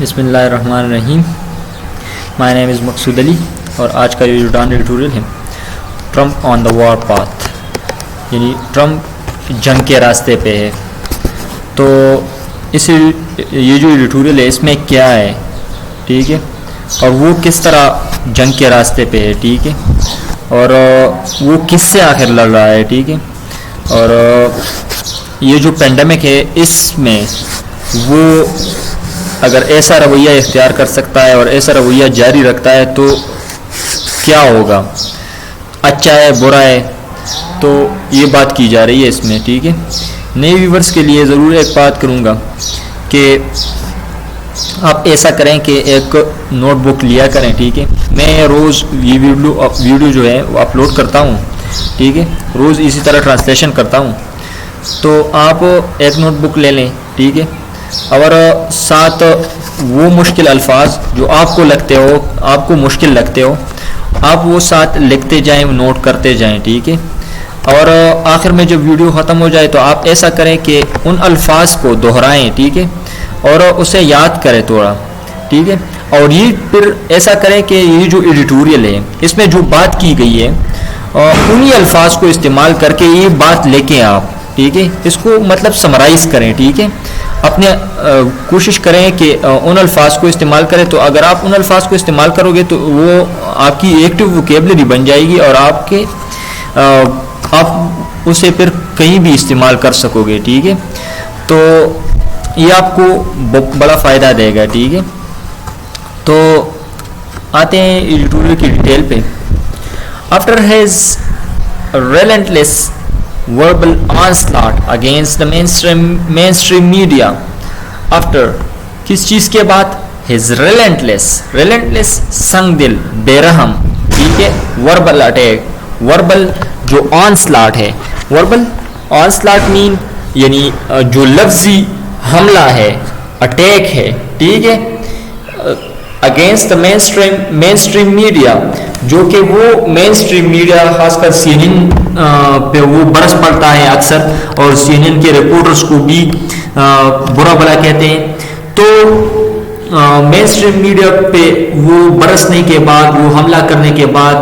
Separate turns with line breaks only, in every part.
بسم اللہ الرحمن الرحیم. مائی نیم از مقصود علی اور آج کا یہ ڈان ایڈیٹوریل ہے ٹرمپ آن دا وار پاتھ، یعنی ٹرمپ جنگ کے راستے پہ ہے. تو یہ جو ایڈیٹوریل ہے اس میں کیا ہے، ٹھیک ہے، اور وہ کس طرح جنگ کے راستے پہ ہے، ٹھیک ہے، اور وہ کس سے آخر لڑ رہا ہے، ٹھیک ہے، اور یہ جو پینڈیمک ہے اس میں وہ اگر ایسا رویہ اختیار کر سکتا ہے اور ایسا رویہ جاری رکھتا ہے تو کیا ہوگا، اچھا ہے برا ہے، تو یہ بات کی جا رہی ہے اس میں. ٹھیک ہے، نئے ویورز کے لیے ضرور ایک بات کروں گا کہ آپ ایسا کریں کہ ایک نوٹ بک لیا کریں. ٹھیک ہے، میں روز یہ ویڈیو جو ہے وہ اپلوڈ کرتا ہوں، ٹھیک ہے، روز اسی طرح ٹرانسلیشن کرتا ہوں. تو آپ ایک نوٹ بک لے لیں، ٹھیک ہے، اور ساتھ وہ مشکل الفاظ جو آپ کو مشکل لگتے ہو آپ وہ ساتھ لکھتے جائیں، نوٹ کرتے جائیں. ٹھیک ہے، اور آخر میں جب ویڈیو ختم ہو جائے تو آپ ایسا کریں کہ ان الفاظ کو دہرائیں، ٹھیک ہے، اور اسے یاد کریں تھوڑا. ٹھیک ہے، اور یہ پھر ایسا کریں کہ یہ جو ایڈیٹوریل ہے اس میں جو بات کی گئی ہے انہی الفاظ کو استعمال کر کے یہ بات لے کے آپ، ٹھیک ہے، اس کو مطلب سمرائز کریں. ٹھیک ہے، اپنے کوشش کریں کہ ان الفاظ کو استعمال کریں. تو اگر آپ ان الفاظ کو استعمال کرو گے تو وہ آپ کی ایکٹیو ووکیبلری بن جائے گی اور آپ اسے پھر کہیں بھی استعمال کر سکو گے. ٹھیک ہے، تو یہ آپ کو بڑا فائدہ دے گا. ٹھیک ہے، تو آتے ہیں ایڈیٹوریل کی ڈیٹیل پہ. After his relentless verbal onslaught against the mainstream media, after کس چیز کے بعد، his relentless سنگ دل، بے رحم، ٹھیک ہے، verbal attack، verbal جو onslaught ہے، verbal onslaught mean یعنی جو لفظی حملہ ہے، اٹیک ہے، ٹھیک ہے، against the mainstream media, جو کہ وہ مین اسٹریم میڈیا خاص کر سی این این پہ وہ برس پڑتا ہے اکثر، اور سی این این کے رپورٹرز کو بھی برا بھلا کہتے ہیں. تو مین اسٹریم میڈیا پہ وہ برسنے کے بعد، وہ حملہ کرنے کے بعد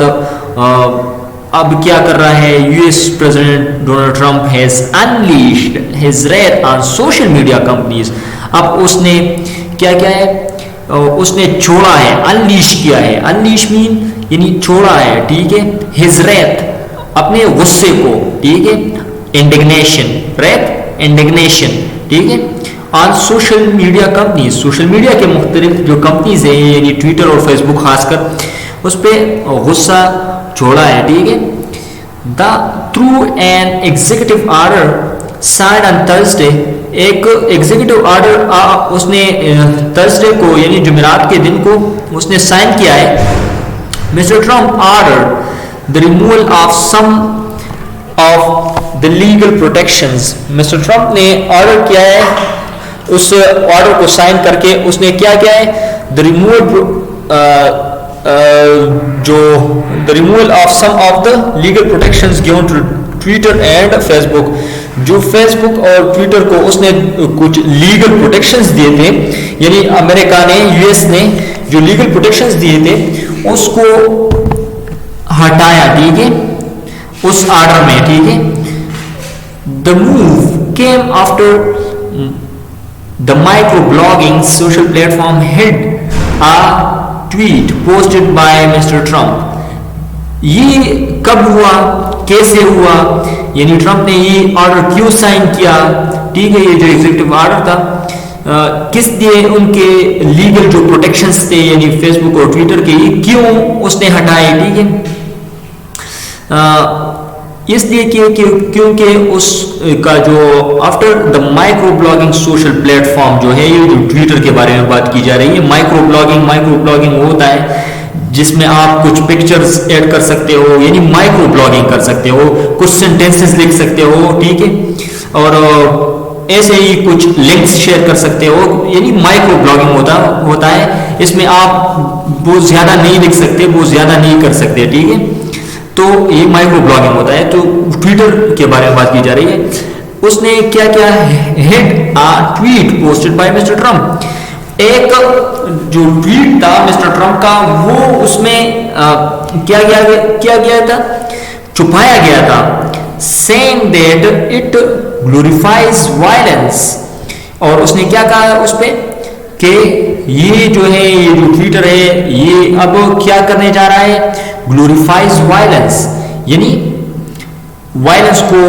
اب کیا کر رہا ہے U S president Donald Trump has انلیشڈ his ریت آن سوشل میڈیا کمپنیز. اب اس نے کیا ہے، اس نے چھوڑا ہے، انلیش کیا ہے، انلیش مین یعنی چھوڑا ہے، ٹھیک ہے، ہز ریت اپنے غصے کو، ٹھیک ہے، انڈگنیشن، ریت انڈگنیشن، ٹھیک ہے، on social media companies, social media کے مختلف جو کمپنیز ہیں یعنی ٹویٹر اور فیس بک خاص کر، اس پہ غصہ چھوڑا ہے. ٹھیک ہے، the through an executive order signed on Thursday, ایک ایگزیکٹو آرڈر اس نے تھرسڈے کو یعنی جمعرات کے دن کو اس نے سائن کیا ہے. Mister Trump order the removal of some of the legal protections. Mister Trump نے آرڈر کیا ہے، اس آرڈر کو سائن کر کے اس نے کیا ہے، the removal of some of the legal protections given to Twitter and Facebook. جو فیس بک اور ٹویٹر کو اس نے کچھ لیگل پروٹیکشنز دیے تھے، یعنی امریکہ نے، یو ایس نے جو لیگل پروٹیکشنز دیے تھے اس کو ہٹایا. ٹھیک ہے، اس آرڈر میں. ٹھیک ہے، the move came after the microblogging social platform hid a tweet posted by Mr. Trump. یہ کب ہوا، کیسے ہوا، یعنی ٹرمپ نے یہ آرڈر کیوں سائن کیا، ٹھیک ہے، یہ جو ایگزیکٹو آرڈر تھا کس لیے ان کے لیگل جو پروٹیکشنز تھے یعنی فیس بک اور ٹویٹر کے، یہ کیوں اس نے ہٹائے. ٹھیک ہے، اس لیے کہ کیونکہ اس کا جو after the micro blogging social plate form جو ہے، یہ جو ٹویٹر کے بارے میں بات کی جا رہی ہے، مائکرو بلاگنگ وہ ہوتا ہے جس میں آپ کچھ پکچرز ایڈ کر سکتے ہو، یعنی مائکرو بلاگنگ کر سکتے ہو، کچھ سینٹینسز لکھ سکتے ہو، ٹھیک ہے، اور ایسے ہی کچھ لنکس شیئر کر سکتے ہو، یعنی مائکرو بلاگنگ ہوتا ہے. اس میں آپ بہت زیادہ نہیں لکھ سکتے، بہت زیادہ نہیں کر سکتے. ٹھیک ہے، تو یہ مائکرو بلاگنگ ہوتا ہے. تو ٹویٹر کے بارے میں بات کی جا رہی ہے. اس نے کیا کیا، had tweet posted by Mister Trump. ایک جو ٹویٹ تھا مسٹر ٹرمپ کا وہ اس میں کیا گیا تھا، چھپایا گیا تھا، saying that it glorifies violence. اور اس نے کیا کہا اس پہ کہ یہ جو ہے یہ جو ٹویٹر ہے یہ اب کیا کرنے جا رہا ہے، glorifies violence، یعنی وائلنس کو،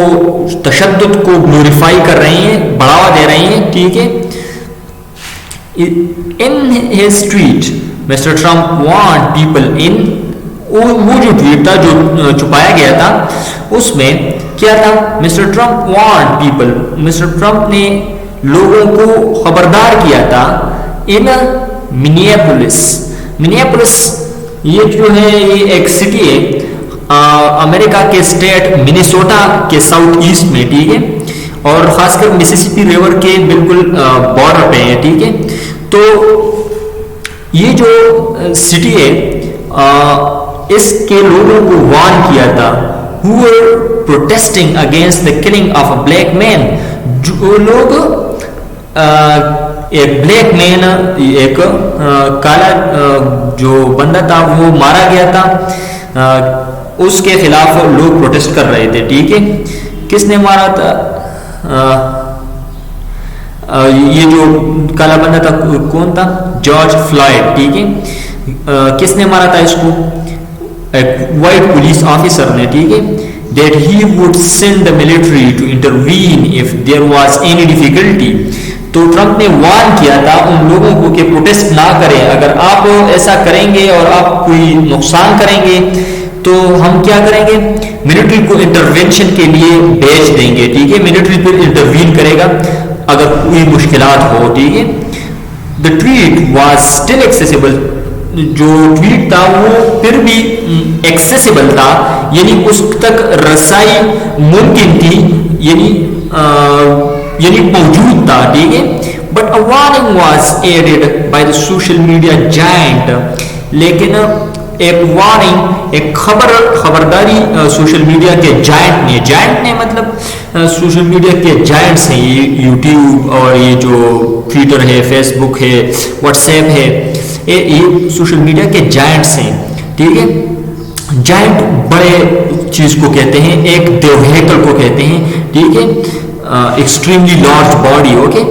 تشدد کو گلوریفائی کر رہے ہیں، بڑھاوا دے رہے ہیں، ٹھیک ہے. In his tweet, Mr. Trump warned people in وہ جو ٹویٹ تھا جو چھپایا گیا تھا اس میں کیا تھا، Mister Trump warned people، Mister Trump نے لوگوں کو خبردار کیا تھا in منیاپولس یہ جو ہے یہ ایک سٹی ہے امریکہ کے اسٹیٹ منیسوٹا کے ساؤتھ ایسٹ میں، ٹھیک ہے، اور خاص کر مسیسپی ریور کے بالکل بارڈر پہ ہے، ٹھیک ہے. تو یہ جو سٹی ہے اس کے لوگوں کو وارن کیا تھا who were protesting against the killing of a black man، جو لوگ ایک بلیک مین، ایک کالا جو بندہ تھا وہ مارا گیا تھا، اس کے خلاف لوگ پروٹیسٹ کر رہے تھے، ٹھیک ہے. کس نے مارا تھا، یہ جو کالا بندہ تھا کون تھا، جارج فلائیڈ، ٹھیک ہے. کس نے مارا تھا اس کو، ایک وائٹ پولیس آفیسر نے، ٹھیک ہے. that he would send the military to intervene if there was any difficulty. تو ٹرمپ نے وارن کیا تھا ان لوگوں کو کہ پروٹیسٹ نہ کریں، اگر آپ ایسا کریں گے اور آپ کوئی نقصان کریں گے تو ہم کیا کریں گے، ملٹری کو انٹروینشن کے لیے بھیج دیں گے، ٹھیک ہے، ملٹری پھر انٹروین کرے گا اگر کوئی مشکلات ہو، ٹھیک ہے. The tweet was still accessible، جو ٹویٹ تھا وہ پھر بھی ایکسیسیبل تھا، یعنی اس تک رسائی ممکن تھی، یعنی موجود تھا، ٹھیک ہے. But a warning was added by the social media giant، لیکن ایک وارننگ، ایک خبرداری سوشل میڈیا کے جائنٹ نے مطلب سوشل میڈیا کے جائنٹس ہیں، یہ یوٹیوب اور یہ جو ٹویٹر ہے، فیس بک ہے، واٹس ایپ ہے، یہ سوشل میڈیا کے جائنٹس ہیں، ٹھیک ہے. جائنٹ بڑے چیز کو کہتے ہیں، ایک دیوہیکل کو کہتے ہیں، ٹھیک ہے، ایکسٹریملی لارج باڈی، اوکے.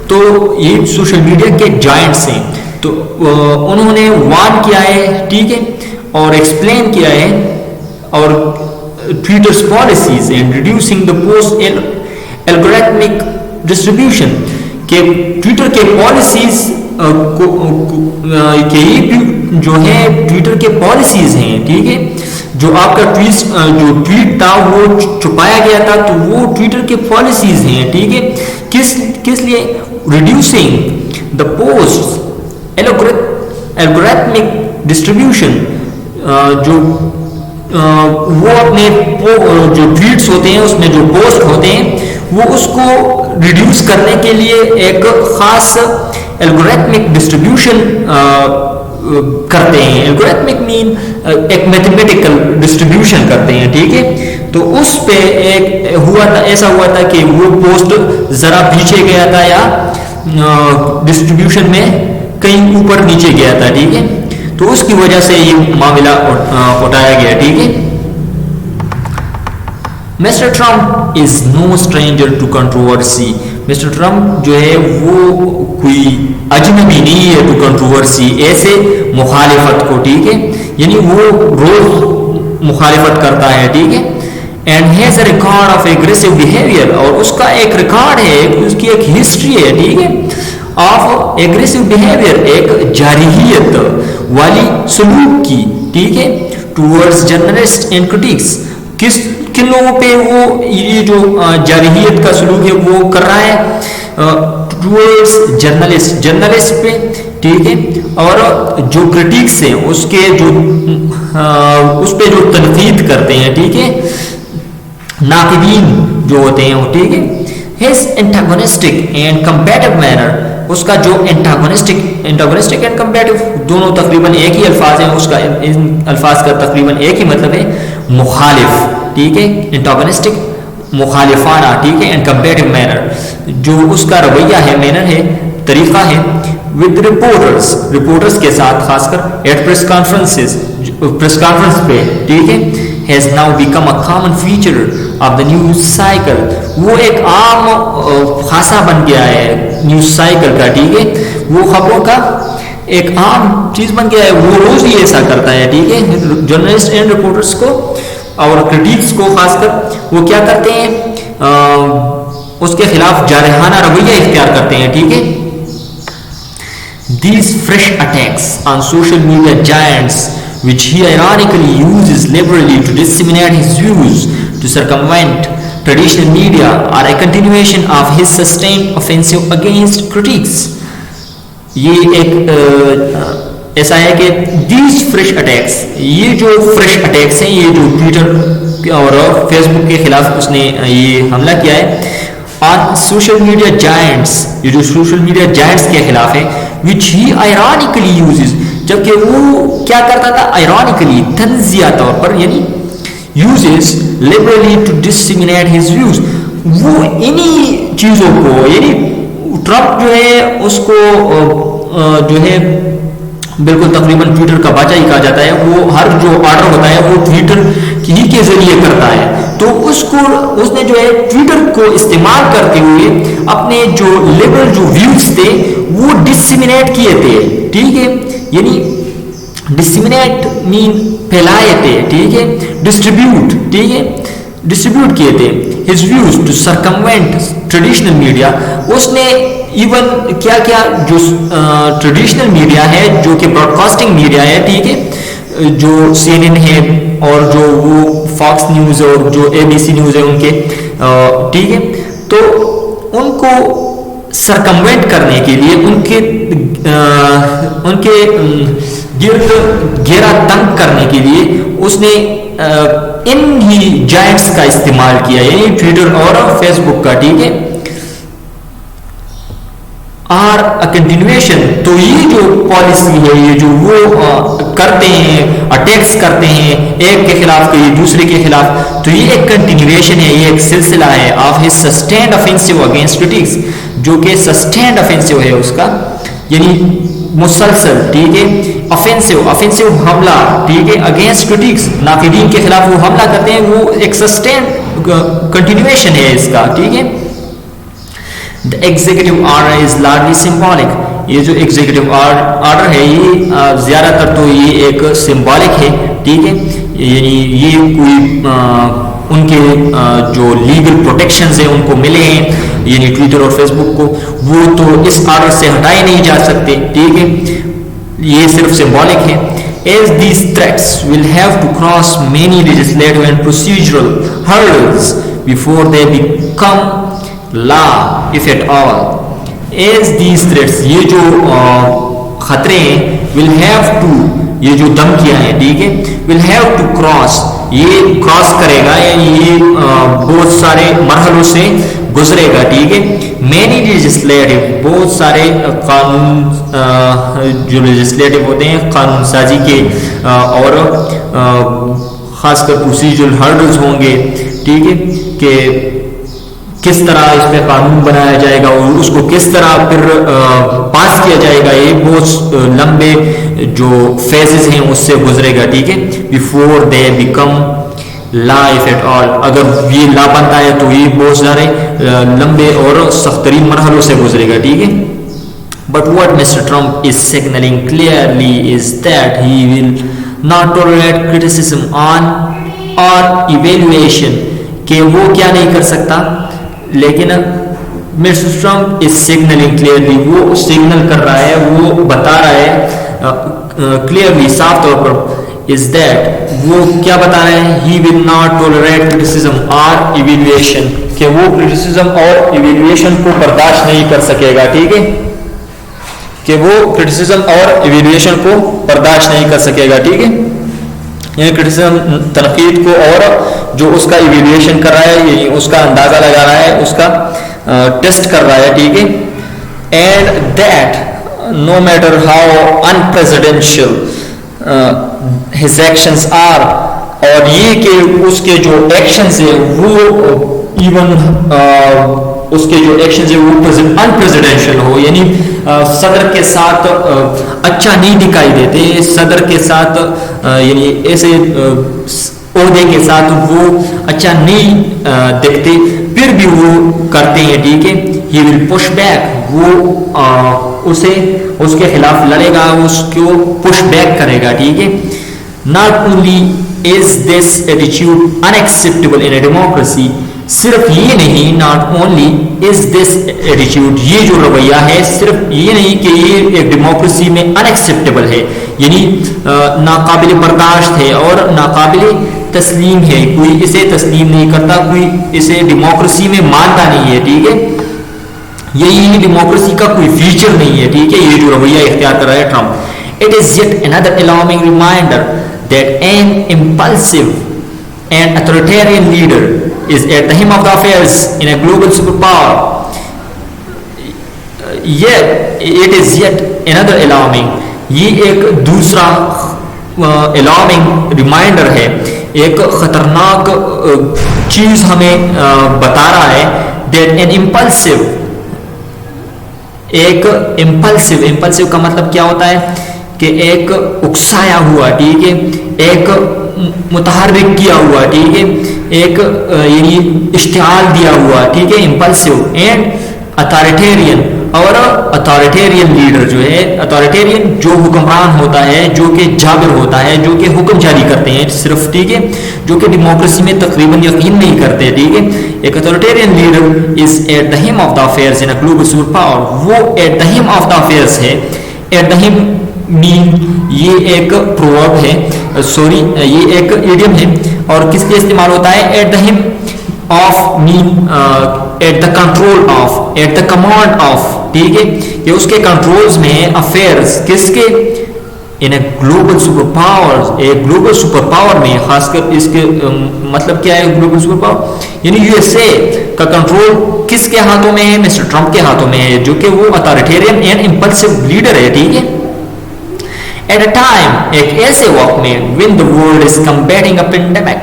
تو یہ سوشل میڈیا کے جائنٹس ہیں، تو انہوں نے وارن کیا ہے، ٹھیک ہے، اور ایکسپلین کیا ہے، اور Twitter's policies and reducing the post algorithmic distribution, کہ ٹویٹر کے پالیسیز جو ہے ٹویٹر کے پالیسیز ہیں، ٹھیک ہے. جو آپ کا جو ٹویٹ تھا وہ چھپایا گیا تھا تو وہ ٹویٹر کے پالیسیز ہیں، ٹھیک ہے. کس لیے، reducing the post algorithmic distribution, جو وہ اپنے جو ٹویٹس ہوتے ہیں اس میں جو پوسٹ ہوتے ہیں وہ اس کو ریڈیوس کرنے کے لیے ایک خاص الگورتھمک ڈسٹریبیوشن کرتے ہیں. الگورتھمک مین ایک میتھمیٹیکل ڈسٹریبیوشن کرتے ہیں، ٹھیک ہے. تو اس پہ ایک ایسا ہوا تھا کہ وہ پوسٹ ذرا پیچھے گیا تھا یا ڈسٹریبیوشن میں کہیں اوپر نیچے گیا تھا، ٹھیک ہے. تو اس کی وجہ سے یہ معاملہ اٹھایا گیا، ٹھیک ہے. Mister Trump is no stranger to controversy, Mister Trump جو ہے وہ کوئی اجنبی نہیں ہے ٹو کنٹروورسی، ایسے مخالفت کو، ٹھیک ہے، یعنی وہ روز مخالفت کرتا ہے، ٹھیک ہے. And has a record of aggressive behaviour, اور اس کا ایک ریکارڈ ہے، اس کی ایک ہسٹری ہے، ٹھیک ہے، آف ایگریسو بیہیویئر، ایک جارحیت والی سلوک کی، ٹھیک ہے، ٹورڈز جرنلسٹ اینڈ کرٹیکس. کن لوگوں پہ وہ یہ جو جارحیت کا سلوک ہے وہ کر رہا ہے، ٹورڈز جرنلسٹ پہ، ٹھیک ہے، اور جو کرٹیکس ہیں اس کے جو اس پہ جو تنقید کرتے ہیں، ٹھیک ہے، ناقدین جو ہوتے ہیں وہ، ٹھیک ہے. ہز اینٹاگونسٹک اینڈ کمپیٹیو مینر، اس کا جو اینٹاگونسٹک اینڈ کمپیٹیو دونوں تقریباً ایک ہی الفاظ ہیں، اس کا ان الفاظ کا تقریباً ایک ہی مطلب ہے، مخالف، ٹھیک ہے، اینٹاگونسٹک مخالفانہ، ٹھیک ہے، اینڈ کمپیٹیو مینر جو اس کا رویہ ہے، مینر ہے، طریقہ ہے، with reporters کے ساتھ خاص کر at press conference پہ, ٹھیک ہے, has now become a common feature of the news cycle. وہ ایک عام خاصہ بن گیا ہے نیوز سائیکل کا, ٹھیک ہے, وہ خبروں کا ایک عام چیز بن گیا ہے, وہ روز ہی ایسا کرتا ہے, ٹھیک ہے. جرنلسٹ اینڈ رپورٹرس کو اور کرٹیکس کو خاص کر وہ کیا کرتے ہیں, اس کے خلاف جارحانہ رویہ اختیار کرتے ہیں, ٹھیک ہے. These fresh attacks on social media giants, which he ironically uses liberally to disseminate his views to circumvent traditional media, are a continuation of his sustained offensive against critics. یہ ایک ایسا ہے کہ these fresh attacks, یہ جو fresh attacks ہیں, یہ جو ٹویٹر اور فیس بک کے خلاف اس نے یہ حملہ کیا ہے, on social media giants, یہ جو social media giants کے خلاف ہے, which he ironically uses, جبکہ وہ کیا کرتا تھا, ironically تنزیہ طور پر, یعنی uses liberally to disseminate his views, وہ انہی چیزوں کو, یعنی ٹرمپ جو ہے اس کو جو ہے بالکل تقریباً ٹویٹر کا باچا ہی کہا جاتا ہے, وہ ہر جو آرڈر ہوتا ہے وہ ٹویٹر ہی کے ذریعے کرتا ہے, تو اس نے جو ہے ٹویٹر کو استعمال کرتے ہوئے اپنے جو لبرل جو ویوز تھے وہ ڈسیمینیٹ کیے تھے, ٹھیک ہے, یعنی ڈسیمینیٹ مین پھیلائے تھے, ٹھیک ہے, ڈسٹریبیوٹ, ٹھیک ہے, ڈسٹریبیوٹ کیے تھے his views to circumvent traditional media. اس نے ایون کیا کیا جو ٹریڈیشنل میڈیا ہے, جو کہ براڈ کاسٹنگ میڈیا ہے, ٹھیک ہے, جو سی این این ہے اور جو وہ فاکس نیوز اور جو اے بی سی نیوز ہے ان کے, ٹھیک ہے, تو ان کو سرکموینٹ کرنے کے لیے ان کے گرد گھیرا تنگ کرنے کے لیے اس نے ان ہی جائنٹس کا استعمال کیا, یعنی ٹویٹر اور فیس بک کا, ٹھیک ہے. آر کنٹینویشن, تو یہ جو پالیسی ہے, یہ جو وہ کرتے ہیں, اٹیکس کرتے ہیں ایک کے خلاف یہ دوسرے کے خلاف, تو یہ ایک کنٹینویشن ہے, یہ ایک سلسلہ ہے of his sustained offensive against critics, جو کہ سسٹینڈ افینسو ہے اس کا, یعنی مسلسل, ٹھیک ہے, افینسو حملہ, ٹھیک ہے, اگینسٹ کرٹکس, ناقدین کے خلاف وہ حملہ کرتے ہیں, وہ ایک سسٹینڈ کنٹینویشن ہے اس کا, ٹھیک ہے. The executive order is largely symbolic. یہ جو ایگزیکٹو آرڈر ہے یہ زیادہ تر تو یہ ایک سمبولک ہے, ٹھیک ہے, یعنی یہ کوئی ان کے جو لیگل پروٹیکشنز ہیں ان کو ملے ہیں, یعنی ٹویٹر اور فیس بک کو, وہ تو اس آرڈر سے ہٹائے نہیں جا سکتے, ٹھیک ہے, یہ صرف سمبولک ہے. As these threats will have to cross many legislative and procedural hurdles before they become law, if at all. As these threats, یہ جو خطرے ہیں, will have to, یہ جو دھمکیاں ہیں, ٹھیک ہے, will have to cross, یہ کراس کرے گا, یعنی یہ بہت سارے مرحلوں سے گزرے گا, ٹھیک ہے. many legislative, بہت سارے قانون جو لیجسلیٹو ہوتے ہیں قانون سازی کے, اور خاص کر پروسیجرل ہرڈلز ہوں گے, ٹھیک ہے, کہ کس طرح اس میں قانون بنایا جائے گا اور اس کو کس طرح پھر پاس کیا جائے گا, یہ بہت لمبے جو فیزز ہیں اس سے گزرے گا, ٹھیک ہے. Before they become law, if at all, اگر یہ لا بنتا ہے تو یہ بہت سارے لمبے اور سخت ترین مرحلوں سے گزرے گا, ٹھیک ہے. But what Mr. Trump is signaling clearly is that he will not tolerate criticism on or evaluation, کہ وہ کیا نہیں کر سکتا, لیکن مسٹر ٹرمپ از سگنلنگ کلیئرلی, وہ سگنل کر رہا ہے, وہ بتا رہا ہے کلیئرلی, صاف طور پر, از دیٹ, وہ کیا بتا رہے ہیں, ہی ول ناٹ ٹولریٹ کرٹیسزم اور ایویلویشن, کہ وہ کرٹیسزم اور ایویلویشن کو برداشت نہیں کر سکے گا, ٹھیک ہے, کہ وہ کرٹیسزم اور ایویلویشن کو برداشت نہیں کر سکے گا, ٹھیک ہے, یعنی کرٹیسزم تنقید کو اور جو اس کا ایویلویشن کر رہا ہے, یعنی اس کا اندازہ لگا رہا ہے, اس کا ٹیسٹ کر رہا ہے, ٹھیک ہے. And that no matter how unpresidential his actions are, اور یہ کہ اس کے جو ایکشنز ہیں وہ ایون اس کے جو ایکشنز ہیں وہ ان پریزیڈینشیل ہو, یعنی صدر کے ساتھ اچھا نہیں دکھائی دیتے، صدر کے ساتھ یعنی ایسے عہدے کے ساتھ وہ اچھا نہیں دیکھتے، پھر بھی وہ کرتے ہیں، ٹھیک ہے. ہی ول پش بیک، وہ اسے اس کے خلاف لڑے گا، اس کو پش بیک کرے گا، ٹھیک ہے. Not only is this attitude unacceptable in a democracy, صرف یہ نہیں، not only is this attitude, یہ جو رویہ ہے صرف یہ نہیں کہ یہ ایک ڈیموکریسی میں انیکسیپٹیبل ہے، یعنی ناقابل برداشت ہے اور ناقابل تسلیم ہے، کوئی اسے تسلیم نہیں کرتا، کوئی اسے ڈیموکریسی میں مانتا نہیں ہے، ٹھیک ہے. یہی ڈیموکریسی کا کوئی فیچر نہیں ہے، ٹھیک ہے، یہ جو رویہ اختیار کر رہا ہے Trump. It is yet another alarming reminder that an impulsive and authoritarian leader is at the helm of the affairs in a global superpower. It is yet another alarming، یہ ایک دوسرا الارمنگ ریمائنڈر ہے، ایک خطرناک چیز ہمیں بتا رہا ہے that an impulsive کا مطلب کیا ہوتا ہے کہ ایک اکسایا ہوا، ٹھیک ہے، ایک متحرک کیا ہوا، ٹھیک ہے، ایک یعنی اشتعال دیا ہوا، ٹھیک ہے، امپلسو اینڈ اتھارٹیرین، اور اتھارٹیرین لیڈر جو ہے، اتھارٹیرین جو حکمران ہوتا ہے، جو کہ جابر ہوتا ہے، جو کہ حکم جاری کرتے ہیں صرف، ٹھیک ہے، جو کہ ڈیموکریسی میں تقریباً یقین نہیں کرتے، ٹھیک ہے. ایک authoritarian leader is at the helm of the affairs in a global super power, وہ at the helm of the affairs ہے. ایٹ دا ہیم مین یہ ایک پروورب ہے، یہ ایک ایڈیم ہے، اور کس لیے استعمال ہوتا ہے؟ At the helm of man at the control of, at the command of, ٹھیک ہے، کہ اس کے کنٹرولز میں افیئرز کس کے؟ ان اے گلوبل سپر پاور، ایک گلوبل سپر پاور میں، خاص کر اس کے مطلب کیا ہے گلوبل سپر پاور؟ یعنی یو ایس اے کا کنٹرول کس کے ہاتھوں میں ہے؟ مسٹر ٹرمپ کے ہاتھوں میں ہے، جو کہ وہ اتھارٹیرین اینڈ امپلسو لیڈر ہے، ٹھیک ہے. ایٹ اے ٹائم، ایک ایسے وقت میں، when the world is combating a pandemic،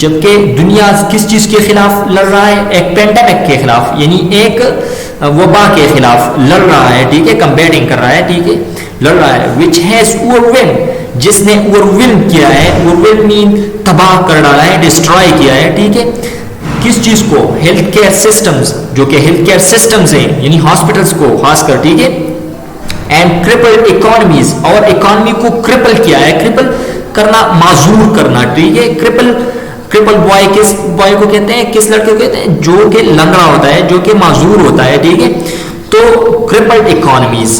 جبکہ دنیا کس چیز کے خلاف لڑ رہا ہے؟ ایک پینڈیمک کے خلاف، یعنی ایک وبا کے خلاف لڑ رہا ہے، ٹھیک ہے، کمبیٹنگ کر رہا ہے، ٹھیک ہے، لڑ رہا ہے. which has overwhelmed، جس نے overwhelm کیا ہے، overwhelm mean تباہ کر ڈالا ہے، destroy کیا ہے، ٹھیک ہے، کس چیز کو؟ ہیلتھ کیئر سسٹمز، جو کہ ہیلتھ کیئر سسٹمز ہیں، یعنی ہاسپٹلس کو خاص کر، ٹھیک ہے. اینڈ کرپلڈ اکانومیز، اور اکانومی کو کرپل کیا ہے؟ کرپل کرنا، معذور کرنا، ٹھیک ہے. کرپل بوائے کس بوائے کو کہتے ہیں؟ کس لڑکے کو کہتے ہیں؟ جو کہ لنگڑا ہوتا ہے، جو کہ معذور ہوتا ہے، ٹھیک ہے. تو کرپلڈ اکانومیز،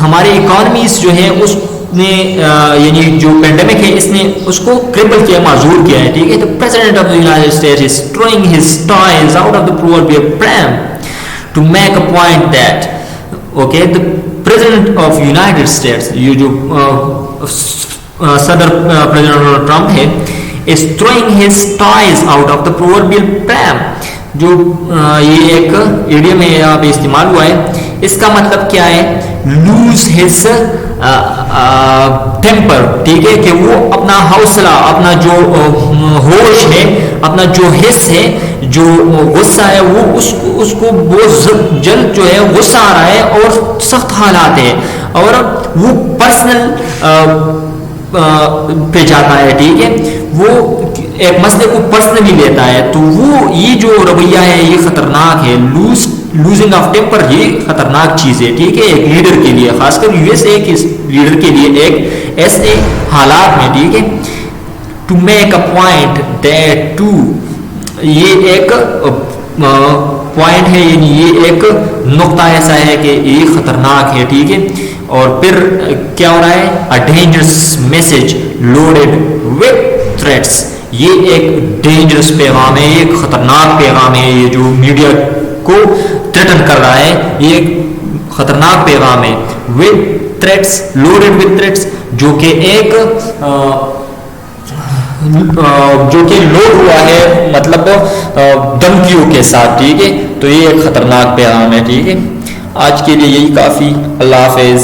ہمارے اکانومیز جو ہیں اس نے یعنی جو پینڈیمک ہے اس نے اس کو کرپل کیا، معذور کیا ہے، ٹھیک ہے. تو president of the United States is throwing his toys out of the proverbial pram to make a point that okay the president of United States، یہ جو صدر پریزیڈنٹ ٹرمپ ہے، is throwing his toys out of the proverbial pram، جو یہ ایک idiom ہے یہاں پہ استعمال ہوا ہے. اس کا مطلب کیا ہے؟ lose his temper، ٹھیک ہے، کہ وہ اپنا حوصلہ، اپنا جو ہوش ہے، اپنا جو حس ہے، جو غصہ ہے، وہ اس کو بہت جلد جو ہے غصہ آ رہا ہے اور سخت حالات ہے، اور وہ پرسنل پہ جاتا ہے، ٹھیک ہے، وہ ایک مسئلے کو پرسنلی لیتا ہے. تو وہ یہ جو رویہ ہے یہ خطرناک ہے. لوزنگ آف ٹیمپر یہ خطرناک چیز ہے، ٹھیک ہے، ایک لیڈر کے لیے، خاص کر یو ایس اے کے لیڈر کے لیے ایک ایسے حالات میں، ٹھیک ہے. To make a point that to, یہ ایک پوائنٹ ہے، یعنی یہ ایک نقطہ ایسا ہے کہ یہ خطرناک ہے، ٹھیک ہے. اور پھر کیا ہو رہا ہے؟ A dangerous message loaded with threats, یہ ایک ڈینجرس پیغام ہے، ایک خطرناک پیغام ہے، یہ جو میڈیا کو تھریٹن کر رہا ہے، یہ ایک خطرناک پیغام ہے. With threats, loaded with threats, جو کہ ایک جو کہ لوڈ ہوا ہے مطلب دھمکیوں کے ساتھ، ٹھیک ہے. تو یہ ایک خطرناک پیغام ہے، ٹھیک ہے. آج کے لیے یہی کافی. اللہ حافظ.